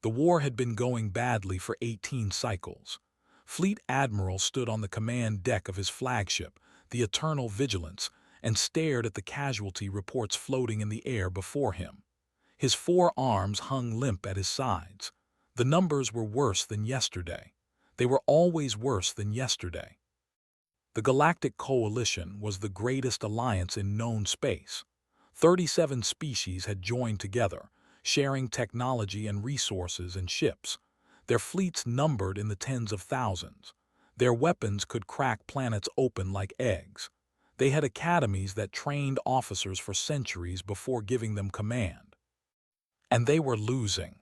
The war had been going badly for 18 cycles. Fleet Admiral stood on the command deck of his flagship, the Eternal Vigilance, and stared at the casualty reports floating in the air before him. His 4 arms hung limp at his sides. The numbers were worse than yesterday. They were always worse than yesterday. The Galactic Coalition was the greatest alliance in known space. 37 species had joined together, sharing technology and resources and ships. Their fleets numbered in the tens of thousands. Their weapons could crack planets open like eggs. They had academies that trained officers for centuries before giving them command. And they were losing.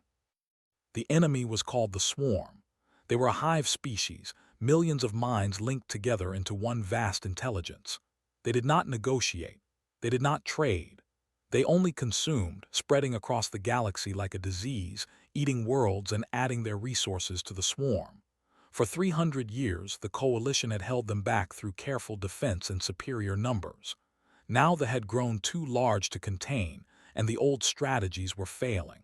The enemy was called the Swarm. They were a hive species, millions of minds linked together into one vast intelligence. They did not negotiate. They did not trade. They only consumed, spreading across the galaxy like a disease, eating worlds and adding their resources to the swarm. For 300 years, the coalition had held them back through careful defense and superior numbers. Now they had grown too large to contain, and the old strategies were failing.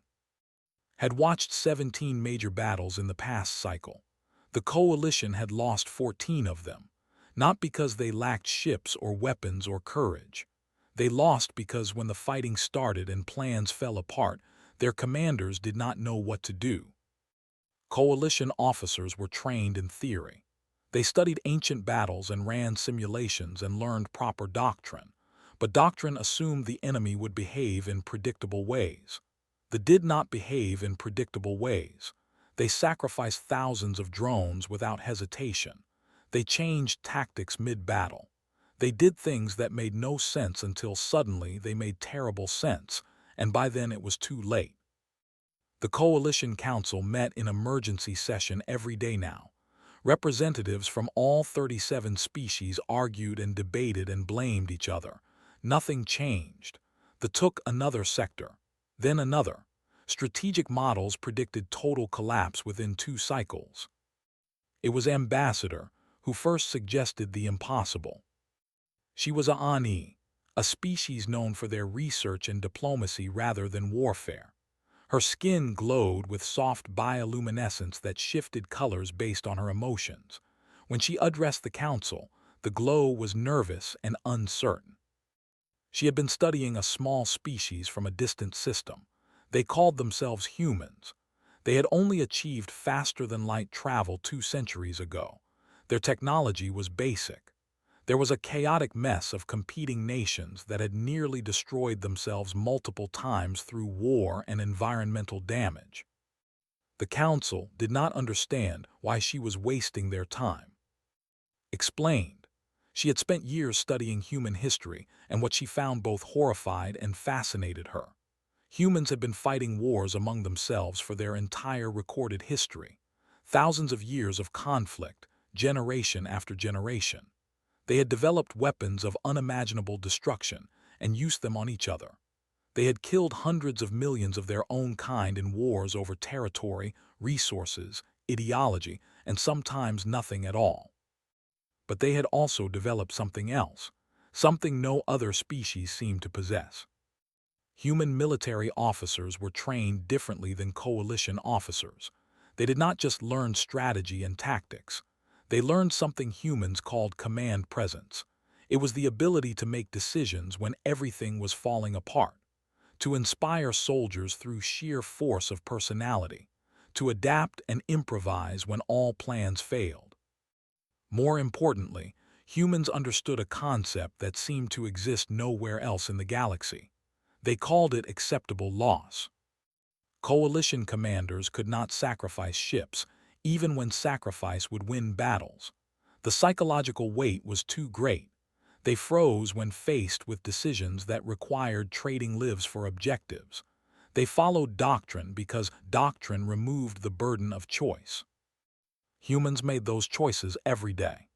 Had watched 17 major battles in the past cycle. The coalition had lost 14 of them, not because they lacked ships or weapons or courage. They lost because when the fighting started and plans fell apart, their commanders did not know what to do. Coalition officers were trained in theory. They studied ancient battles and ran simulations and learned proper doctrine, but doctrine assumed the enemy would behave in predictable ways. They did not behave in predictable ways. They sacrificed thousands of drones without hesitation. They changed tactics mid-battle. They did things that made no sense until suddenly they made terrible sense, and by then it was too late. The Coalition Council met in emergency session every day now. Representatives from all 37 species argued and debated and blamed each other. Nothing changed. They took another sector, then another. Strategic models predicted total collapse within 2 cycles. It was Ambassador who first suggested the impossible. She was a Ani, a species known for their research and diplomacy rather than warfare. Her skin glowed with soft bioluminescence that shifted colors based on her emotions. When she addressed the council, the glow was nervous and uncertain. She had been studying a small species from a distant system. They called themselves humans. They had only achieved faster-than-light travel 2 centuries ago. Their technology was basic. There was a chaotic mess of competing nations that had nearly destroyed themselves multiple times through war and environmental damage. The council did not understand why she was wasting their time. Explained. She had spent years studying human history, and what she found both horrified and fascinated her. Humans had been fighting wars among themselves for their entire recorded history. Thousands of years of conflict, generation after generation. They had developed weapons of unimaginable destruction and used them on each other. They had killed hundreds of millions of their own kind in wars over territory, resources, ideology, and sometimes nothing at all. But they had also developed something else, something no other species seemed to possess. Human military officers were trained differently than coalition officers. They did not just learn strategy and tactics. They learned something humans called command presence. It was the ability to make decisions when everything was falling apart, to inspire soldiers through sheer force of personality, to adapt and improvise when all plans failed. More importantly, humans understood a concept that seemed to exist nowhere else in the galaxy. They called it acceptable loss. Coalition commanders could not sacrifice ships, even when sacrifice would win battles. The psychological weight was too great. They froze when faced with decisions that required trading lives for objectives. They followed doctrine because doctrine removed the burden of choice. Humans made those choices every day.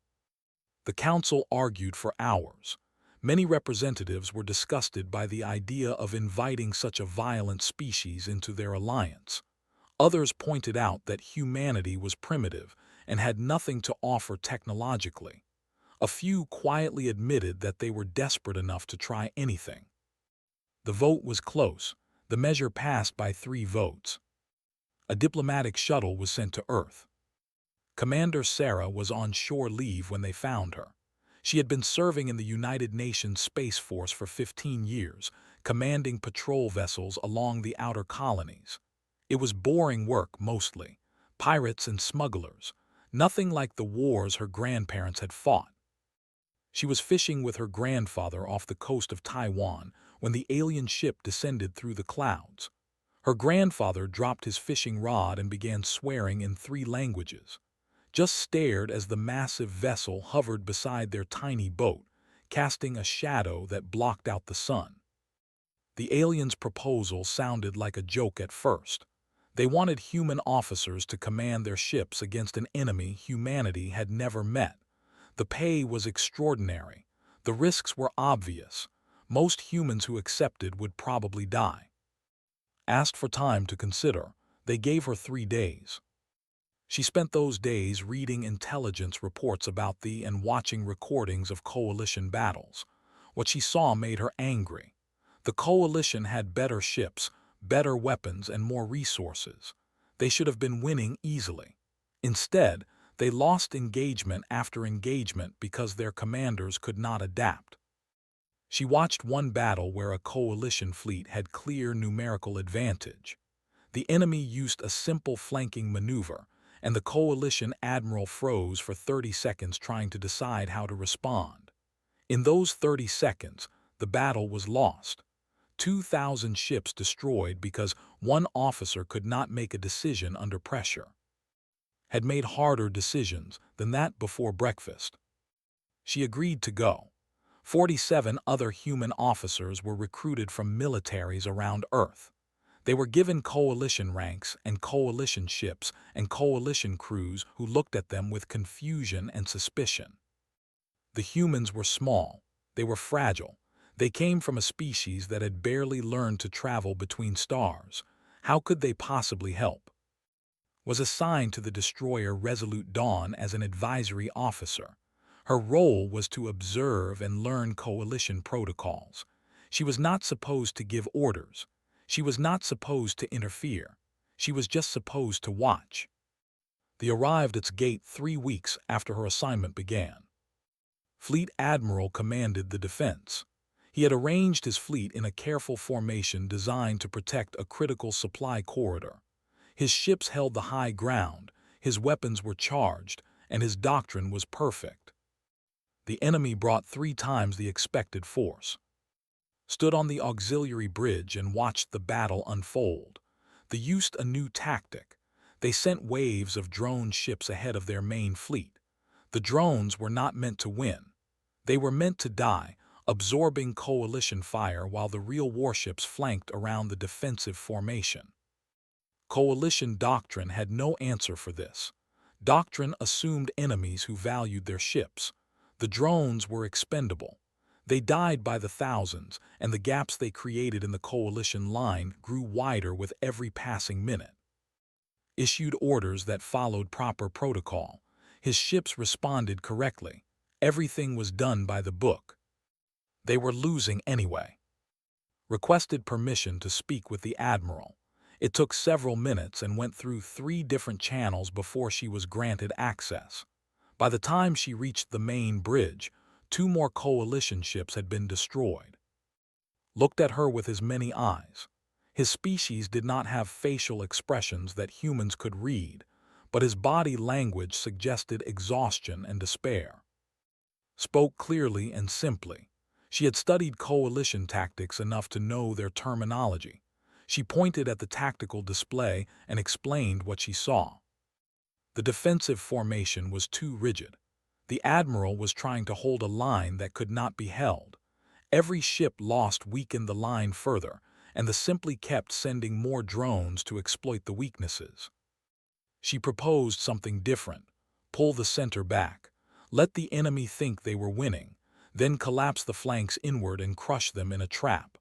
The council argued for hours. Many representatives were disgusted by the idea of inviting such a violent species into their alliance. Others pointed out that humanity was primitive and had nothing to offer technologically. A few quietly admitted that they were desperate enough to try anything. The vote was close. The measure passed by 3 votes. A diplomatic shuttle was sent to Earth. Commander Sarah was on shore leave when they found her. She had been serving in the United Nations Space Force for 15 years, commanding patrol vessels along the outer colonies. It was boring work mostly, pirates and smugglers, nothing like the wars her grandparents had fought. She was fishing with her grandfather off the coast of Taiwan when the alien ship descended through the clouds. Her grandfather dropped his fishing rod and began swearing in 3 languages. Just stared as the massive vessel hovered beside their tiny boat, casting a shadow that blocked out the sun. The aliens' proposal sounded like a joke at first. They wanted human officers to command their ships against an enemy humanity had never met. The pay was extraordinary. The risks were obvious. Most humans who accepted would probably die. Asked for time to consider, they gave her 3 days. She spent those days reading intelligence reports about and watching recordings of coalition battles. What she saw made her angry. The coalition had better ships, better weapons, and more resources. They should have been winning easily. Instead, they lost engagement after engagement because their commanders could not adapt. She watched one battle where a coalition fleet had clear numerical advantage. The enemy used a simple flanking maneuver, and the coalition admiral froze for 30 seconds trying to decide how to respond. In those 30 seconds, the battle was lost. 2,000 ships destroyed because one officer could not make a decision under pressure. Had made harder decisions than that before breakfast. She agreed to go. 47 other human officers were recruited from militaries around Earth. They were given coalition ranks and coalition ships and coalition crews who looked at them with confusion and suspicion. The humans were small. They were fragile. They came from a species that had barely learned to travel between stars. How could they possibly help? Was assigned to the destroyer Resolute Dawn as an advisory officer. Her role was to observe and learn coalition protocols. She was not supposed to give orders. She was not supposed to interfere. She was just supposed to watch. They arrived at its gate 3 weeks after her assignment began. Fleet Admiral commanded the defense. He had arranged his fleet in a careful formation designed to protect a critical supply corridor. His ships held the high ground, his weapons were charged, and his doctrine was perfect. The enemy brought 3 times the expected force. Stood on the auxiliary bridge and watched the battle unfold. They used a new tactic. They sent waves of drone ships ahead of their main fleet. The drones were not meant to win. They were meant to die, absorbing coalition fire while the real warships flanked around the defensive formation. Coalition doctrine had no answer for this. Doctrine assumed enemies who valued their ships. The drones were expendable. They died by the thousands, and the gaps they created in the coalition line grew wider with every passing minute. Issued orders that followed proper protocol. His ships responded correctly. Everything was done by the book. They were losing anyway. Requested permission to speak with the admiral. It took several minutes and went through 3 different channels before she was granted access. By the time she reached the main bridge, 2 more coalition ships had been destroyed. Looked at her with his many eyes. His species did not have facial expressions that humans could read, but his body language suggested exhaustion and despair. Spoke clearly and simply. She had studied coalition tactics enough to know their terminology. She pointed at the tactical display and explained what she saw. The defensive formation was too rigid. The admiral was trying to hold a line that could not be held. Every ship lost weakened the line further, and the simply kept sending more drones to exploit the weaknesses. She proposed something different. Pull the center back. Let the enemy think they were winning, then collapse the flanks inward and crush them in a trap.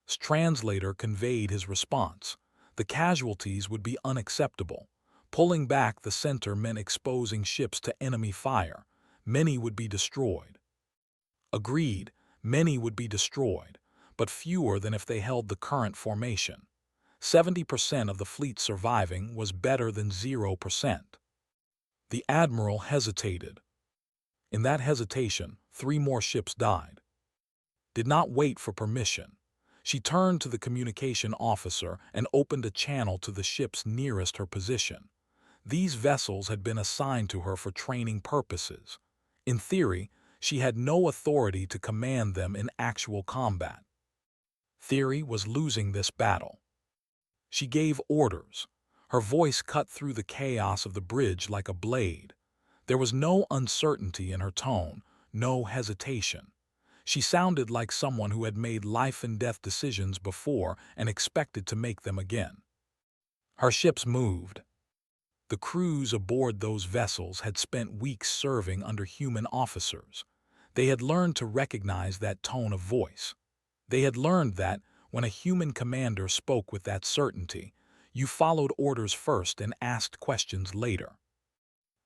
His translator conveyed his response. The casualties would be unacceptable. Pulling back the center meant exposing ships to enemy fire. Many would be destroyed. Agreed, many would be destroyed, but fewer than if they held the current formation. 70% of the fleet surviving was better than 0%. The admiral hesitated. In that hesitation, 3 more ships died. Did not wait for permission. She turned to the communication officer and opened a channel to the ships nearest her position. These vessels had been assigned to her for training purposes. In theory, she had no authority to command them in actual combat. Theory was losing this battle. She gave orders. Her voice cut through the chaos of the bridge like a blade. There was no uncertainty in her tone, no hesitation. She sounded like someone who had made life-and-death decisions before and expected to make them again. Her ships moved. The crews aboard those vessels had spent weeks serving under human officers. They had learned to recognize that tone of voice. They had learned that, when a human commander spoke with that certainty, you followed orders first and asked questions later.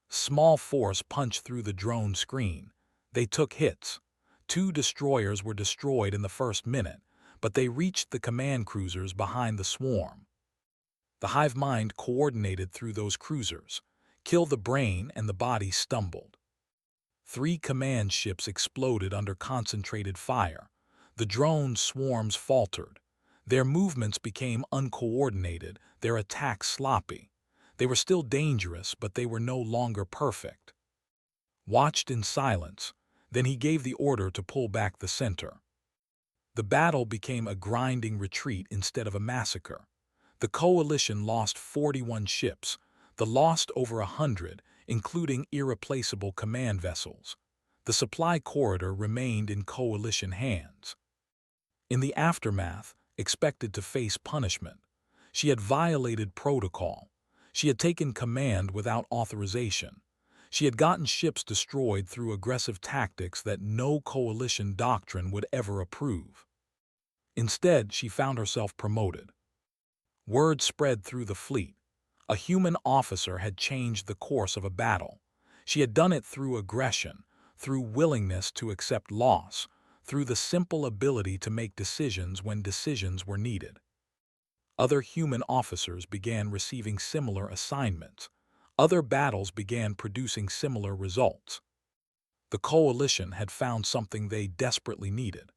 Small force punched through the drone screen. They took hits. 2 destroyers were destroyed in the first minute, but they reached the command cruisers behind the swarm. The hive mind coordinated through those cruisers. Kill the brain and the body stumbled. 3 command ships exploded under concentrated fire. The drone swarms faltered. Their movements became uncoordinated, their attacks sloppy. They were still dangerous, but they were no longer perfect. Watched in silence, then he gave the order to pull back the center. The battle became a grinding retreat instead of a massacre. The coalition lost 41 ships, the lost over 100, including irreplaceable command vessels. The supply corridor remained in coalition hands. In the aftermath, expected to face punishment. She had violated protocol. She had taken command without authorization. She had gotten ships destroyed through aggressive tactics that no coalition doctrine would ever approve. Instead, she found herself promoted. Word spread through the fleet. A human officer had changed the course of a battle. She had done it through aggression, through willingness to accept loss, through the simple ability to make decisions when decisions were needed. Other human officers began receiving similar assignments. Other battles began producing similar results. The coalition had found something they desperately needed.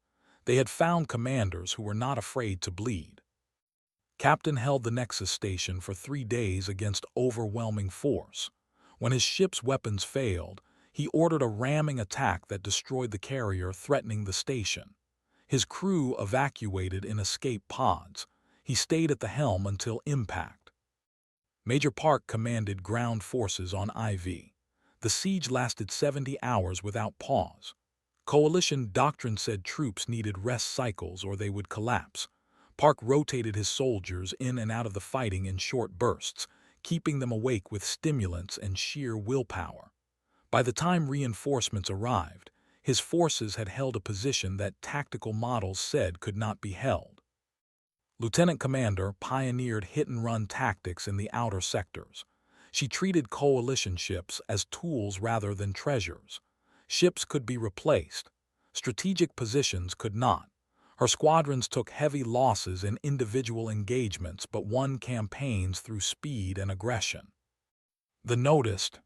They had found commanders who were not afraid to bleed. Captain held the Nexus station for 3 days against overwhelming force. When his ship's weapons failed, he ordered a ramming attack that destroyed the carrier threatening the station. His crew evacuated in escape pods. He stayed at the helm until impact. Major Park commanded ground forces on IV. The siege lasted 70 hours without pause. Coalition doctrine said troops needed rest cycles or they would collapse. Park rotated his soldiers in and out of the fighting in short bursts, keeping them awake with stimulants and sheer willpower. By the time reinforcements arrived, his forces had held a position that tactical models said could not be held. Lieutenant Commander pioneered hit-and-run tactics in the outer sectors. She treated coalition ships as tools rather than treasures. Ships could be replaced. Strategic positions could not. Her squadrons took heavy losses in individual engagements but won campaigns through speed and aggression. The noticed.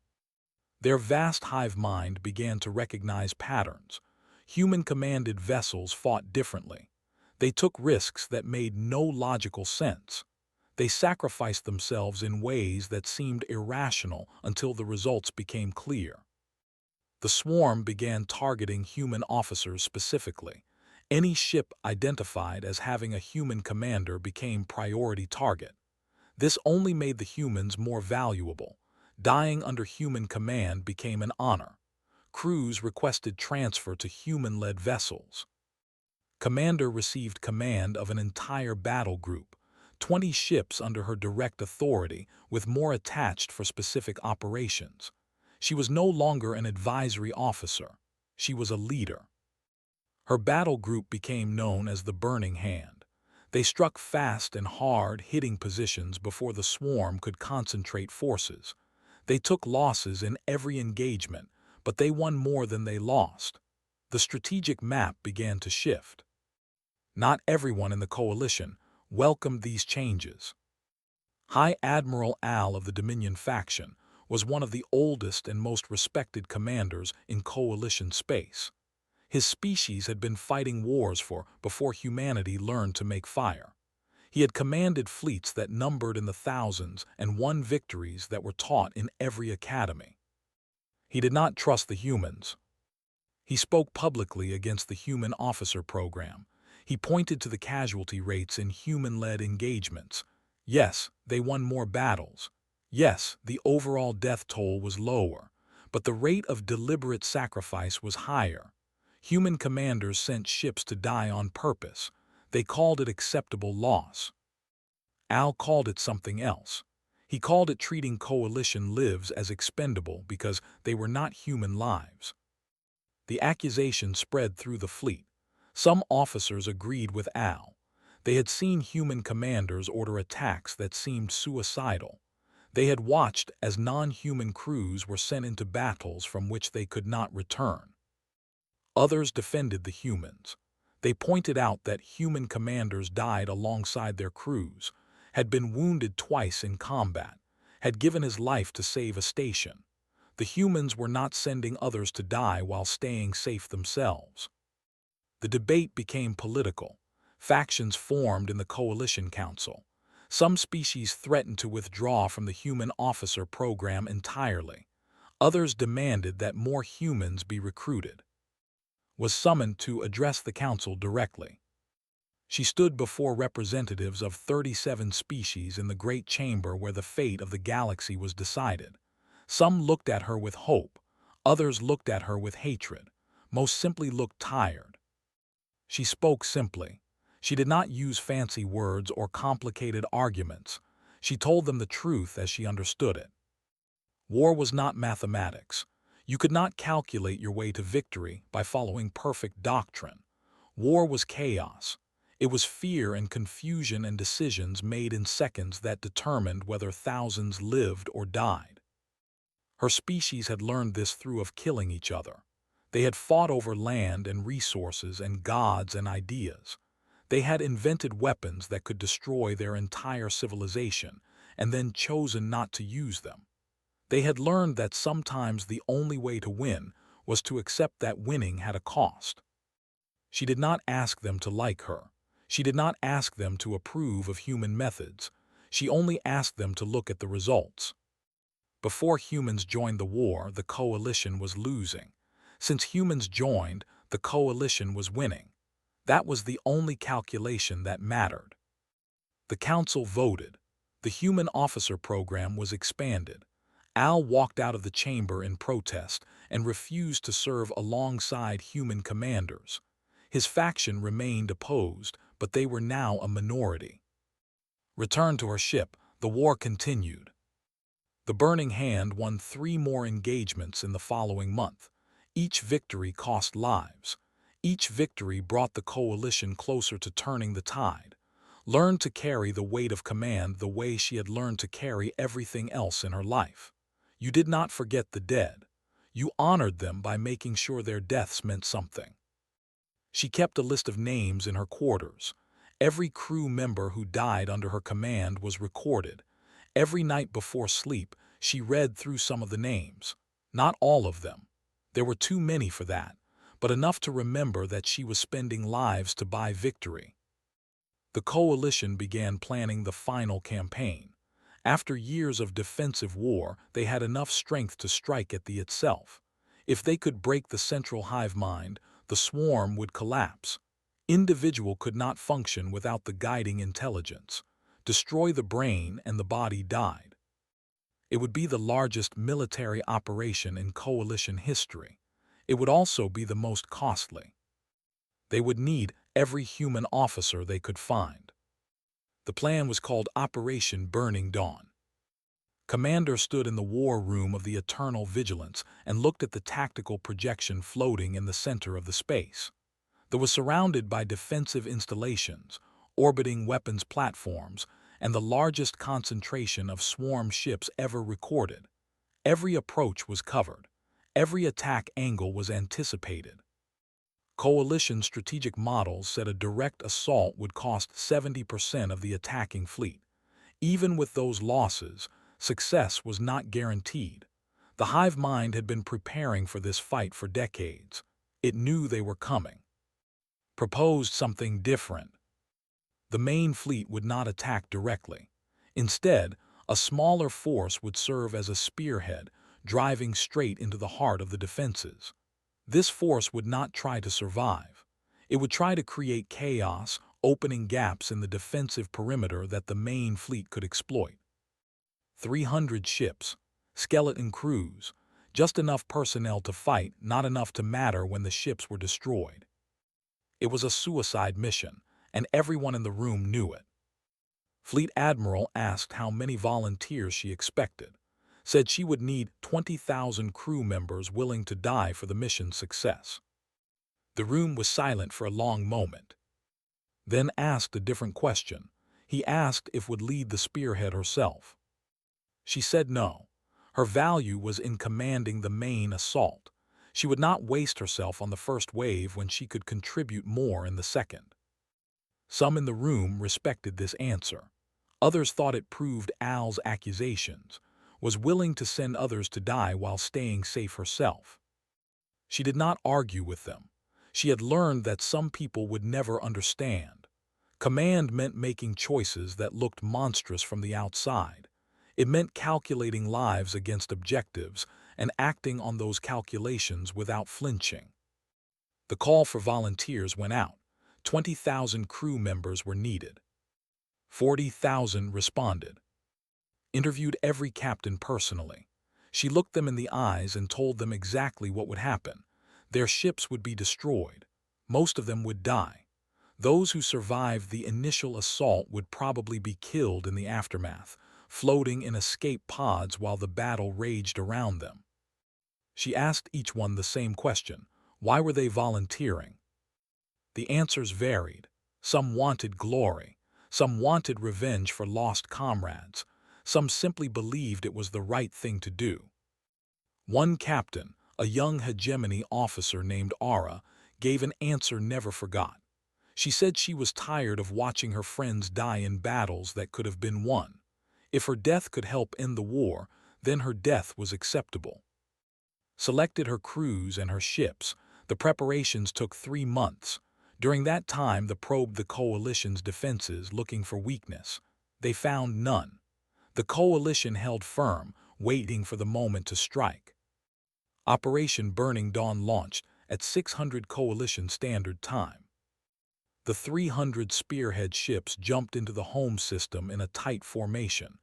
Their vast hive mind began to recognize patterns. Human-commanded vessels fought differently. They took risks that made no logical sense. They sacrificed themselves in ways that seemed irrational until the results became clear. The swarm began targeting human officers specifically. Any ship identified as having a human commander became priority target. This only made the humans more valuable. Dying under human command became an honor. Crews requested transfer to human-led vessels. Commander received command of an entire battle group, 20 ships under her direct authority, with more attached for specific operations. She was no longer an advisory officer. She was a leader. Her battle group became known as the Burning Hand. They struck fast and hard, hitting positions before the swarm could concentrate forces. They took losses in every engagement, but they won more than they lost. The strategic map began to shift. Not everyone in the coalition welcomed these changes. High Admiral Al of the Dominion faction was one of the oldest and most respected commanders in Coalition space. His species had been fighting wars before humanity learned to make fire. He had commanded fleets that numbered in the thousands and won victories that were taught in every academy. He did not trust the humans. He spoke publicly against the human officer program. He pointed to the casualty rates in human-led engagements. Yes, they won more battles. Yes, the overall death toll was lower, but the rate of deliberate sacrifice was higher. Human commanders sent ships to die on purpose. They called it acceptable loss. Al called it something else. He called it treating coalition lives as expendable because they were not human lives. The accusation spread through the fleet. Some officers agreed with Al. They had seen human commanders order attacks that seemed suicidal. They had watched as non-human crews were sent into battles from which they could not return. Others defended the humans. They pointed out that human commanders died alongside their crews, had been wounded twice in combat, had given his life to save a station. The humans were not sending others to die while staying safe themselves. The debate became political. Factions formed in the Coalition Council. Some species threatened to withdraw from the human officer program entirely. Others demanded that more humans be recruited. Was summoned to address the council directly. She stood before representatives of 37 species in the great chamber where the fate of the galaxy was decided. Some looked at her with hope, others looked at her with hatred, most simply looked tired. She spoke simply. She did not use fancy words or complicated arguments. She told them the truth as she understood it. War was not mathematics. You could not calculate your way to victory by following perfect doctrine. War was chaos. It was fear and confusion and decisions made in seconds that determined whether thousands lived or died. Her species had learned this through killing each other. They had fought over land and resources and gods and ideas. They had invented weapons that could destroy their entire civilization and then chosen not to use them. They had learned that sometimes the only way to win was to accept that winning had a cost. She did not ask them to like her. She did not ask them to approve of human methods. She only asked them to look at the results. Before humans joined the war, the coalition was losing. Since humans joined, the coalition was winning. That was the only calculation that mattered. The council voted. The human officer program was expanded. Al walked out of the chamber in protest and refused to serve alongside human commanders. His faction remained opposed, but they were now a minority. Returned to her ship, the war continued. The Burning Hand won 3 more engagements in the following month. Each victory cost lives. Each victory brought the coalition closer to turning the tide. Learned to carry the weight of command the way she had learned to carry everything else in her life. You did not forget the dead. You honored them by making sure their deaths meant something. She kept a list of names in her quarters. Every crew member who died under her command was recorded. Every night before sleep, she read through some of the names. Not all of them. There were too many for that, but enough to remember that she was spending lives to buy victory. The coalition began planning the final campaign. After years of defensive war, they had enough strength to strike at the itself. If they could break the central hive mind, the swarm would collapse. Individual could not function without the guiding intelligence. Destroy the brain and the body died. It would be the largest military operation in coalition history. It would also be the most costly. They would need every human officer they could find. The plan was called Operation Burning Dawn. Commander stood in the war room of the Eternal Vigilance and looked at the tactical projection floating in the center of the space. It was surrounded by defensive installations, orbiting weapons platforms, and the largest concentration of swarm ships ever recorded. Every approach was covered. Every attack angle was anticipated. Coalition strategic models said a direct assault would cost 70% of the attacking fleet. Even with those losses, success was not guaranteed. The hive mind had been preparing for this fight for decades. It knew they were coming. Proposed something different. The main fleet would not attack directly. Instead, a smaller force would serve as a spearhead, driving straight into the heart of the defenses. This force would not try to survive. It would try to create chaos, opening gaps in the defensive perimeter that the main fleet could exploit. 300 ships, skeleton crews, just enough personnel to fight, not enough to matter when the ships were destroyed. It was a suicide mission, and everyone in the room knew it. Fleet Admiral asked how many volunteers she expected, said she would need 20,000 crew members willing to die for the mission's success. The room was silent for a long moment. Then asked a different question. He asked if would lead the spearhead herself. She said no. Her value was in commanding the main assault. She would not waste herself on the first wave when she could contribute more in the second. Some in the room respected this answer. Others thought it proved Al's accusations, was willing to send others to die while staying safe herself. She did not argue with them. She had learned that some people would never understand. Command meant making choices that looked monstrous from the outside. It meant calculating lives against objectives and acting on those calculations without flinching. The call for volunteers went out. 20,000 crew members were needed. 40,000 responded. Interviewed every captain personally. She looked them in the eyes and told them exactly what would happen. Their ships would be destroyed. Most of them would die. Those who survived the initial assault would probably be killed in the aftermath, floating in escape pods while the battle raged around them. She asked each one the same question: why were they volunteering? The answers varied. Some wanted glory. Some wanted revenge for lost comrades. Some simply believed it was the right thing to do. One captain, a young hegemony officer named Ara, gave an answer never forgot. She said she was tired of watching her friends die in battles that could have been won. If her death could help end the war, then her death was acceptable. Selected her crews and her ships. The preparations took 3 months. During that time, they probed the coalition's defenses looking for weakness. They found none. The coalition held firm, waiting for the moment to strike. Operation Burning Dawn launched at 600 Coalition Standard Time. The 300 spearhead ships jumped into the home system in a tight formation.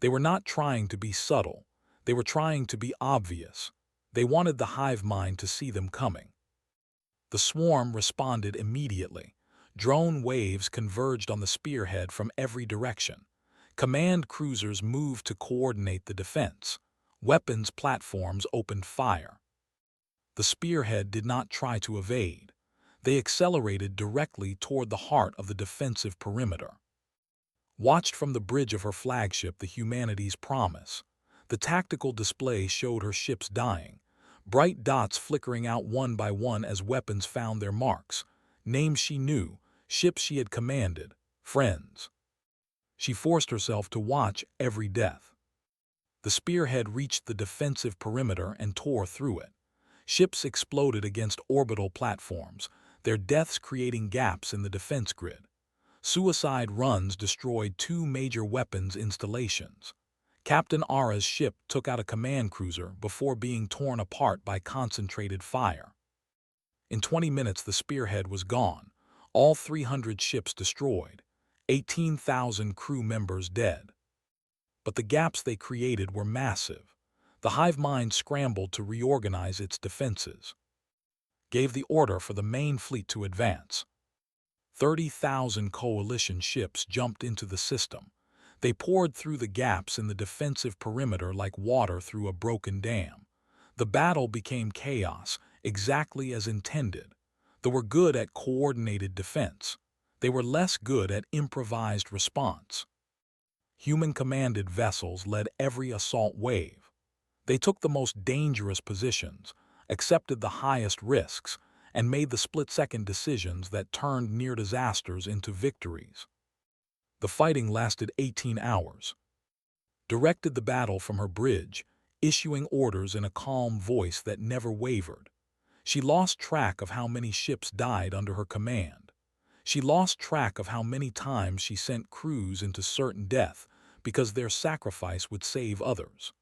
They were not trying to be subtle. They were trying to be obvious. They wanted the hive mind to see them coming. The swarm responded immediately. Drone waves converged on the spearhead from every direction. Command cruisers moved to coordinate the defense. Weapons platforms opened fire. The spearhead did not try to evade. They accelerated directly toward the heart of the defensive perimeter. Watched from the bridge of her flagship, the Humanity's Promise. The tactical display showed her ships dying, bright dots flickering out one by one as weapons found their marks. Names she knew, ships she had commanded, friends. She forced herself to watch every death. The spearhead reached the defensive perimeter and tore through it. Ships exploded against orbital platforms, their deaths creating gaps in the defense grid. Suicide runs destroyed 2 major weapons installations. Captain Ara's ship took out a command cruiser before being torn apart by concentrated fire. In 20 minutes, the spearhead was gone, all 300 ships destroyed, 18,000 crew members dead. But the gaps they created were massive. The hive mind scrambled to reorganize its defenses. Gave the order for the main fleet to advance. 30,000 coalition ships jumped into the system. They poured through the gaps in the defensive perimeter like water through a broken dam. The battle became chaos, exactly as intended. They were good at coordinated defense. They were less good at improvised response. Human-commanded vessels led every assault wave. They took the most dangerous positions, accepted the highest risks, and made the split-second decisions that turned near disasters into victories. The fighting lasted 18 hours. Directed the battle from her bridge, issuing orders in a calm voice that never wavered. She lost track of how many ships died under her command. She lost track of how many times she sent crews into certain death because their sacrifice would save others.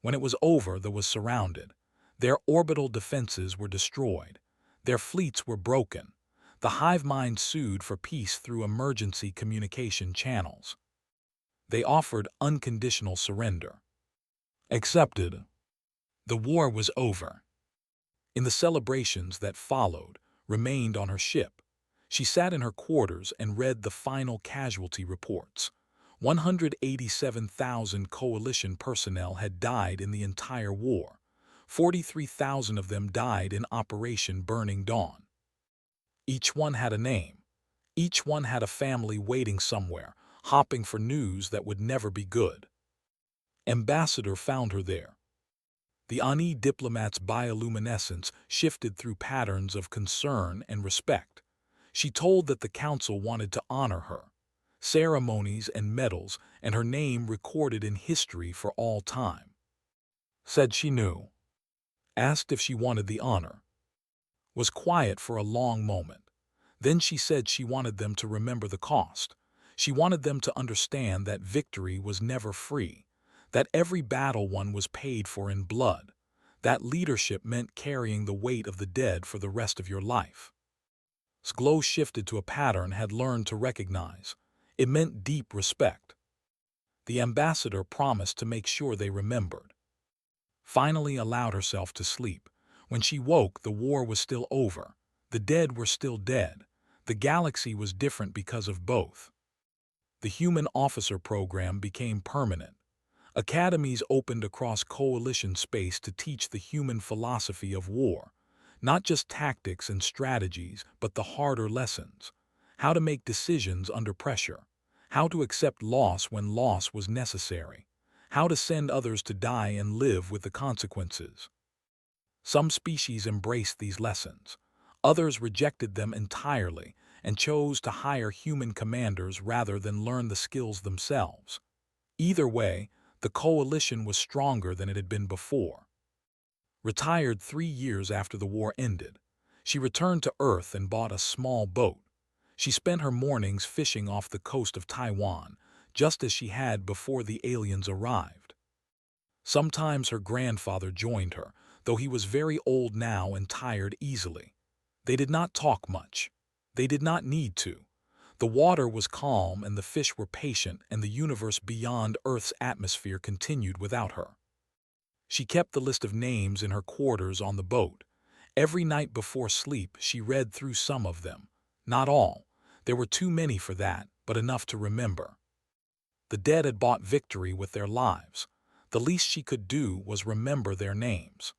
When it was over, they was surrounded. Their orbital defenses were destroyed. Their fleets were broken. The hive mind sued for peace through emergency communication channels. They offered unconditional surrender. Accepted. The war was over. In the celebrations that followed, remained on her ship. She sat in her quarters and read the final casualty reports. 187,000 coalition personnel had died in the entire war. 43,000 of them died in Operation Burning Dawn. Each one had a name. Each one had a family waiting somewhere, hopping for news that would never be good. Ambassador found her there. The Ani diplomat's bioluminescence shifted through patterns of concern and respect. She told that the council wanted to honor her. Ceremonies and medals, and her name recorded in history for all time. Said she knew. Asked if she wanted the honor. Was quiet for a long moment. Then she said she wanted them to remember the cost. She wanted them to understand that victory was never free, that every battle won was paid for in blood, that leadership meant carrying the weight of the dead for the rest of your life. Glow shifted to a pattern had learned to recognize. It meant deep respect. The ambassador promised to make sure they remembered. Finally allowed herself to sleep. When she woke, the war was still over. The dead were still dead. The galaxy was different because of both. The human officer program became permanent. Academies opened across coalition space to teach the human philosophy of war. Not just tactics and strategies, but the harder lessons. How to make decisions under pressure. How to accept loss when loss was necessary. How to send others to die and live with the consequences. Some species embraced these lessons. Others rejected them entirely and chose to hire human commanders rather than learn the skills themselves. Either way, the coalition was stronger than it had been before. Retired 3 years after the war ended, she returned to Earth and bought a small boat. She spent her mornings fishing off the coast of Taiwan, just as she had before the aliens arrived. Sometimes her grandfather joined her, though he was very old now and tired easily. They did not talk much. They did not need to. The water was calm and the fish were patient, and the universe beyond Earth's atmosphere continued without her. She kept the list of names in her quarters on the boat. Every night before sleep, she read through some of them. Not all. There were too many for that, but enough to remember. The dead had bought victory with their lives. The least she could do was remember their names.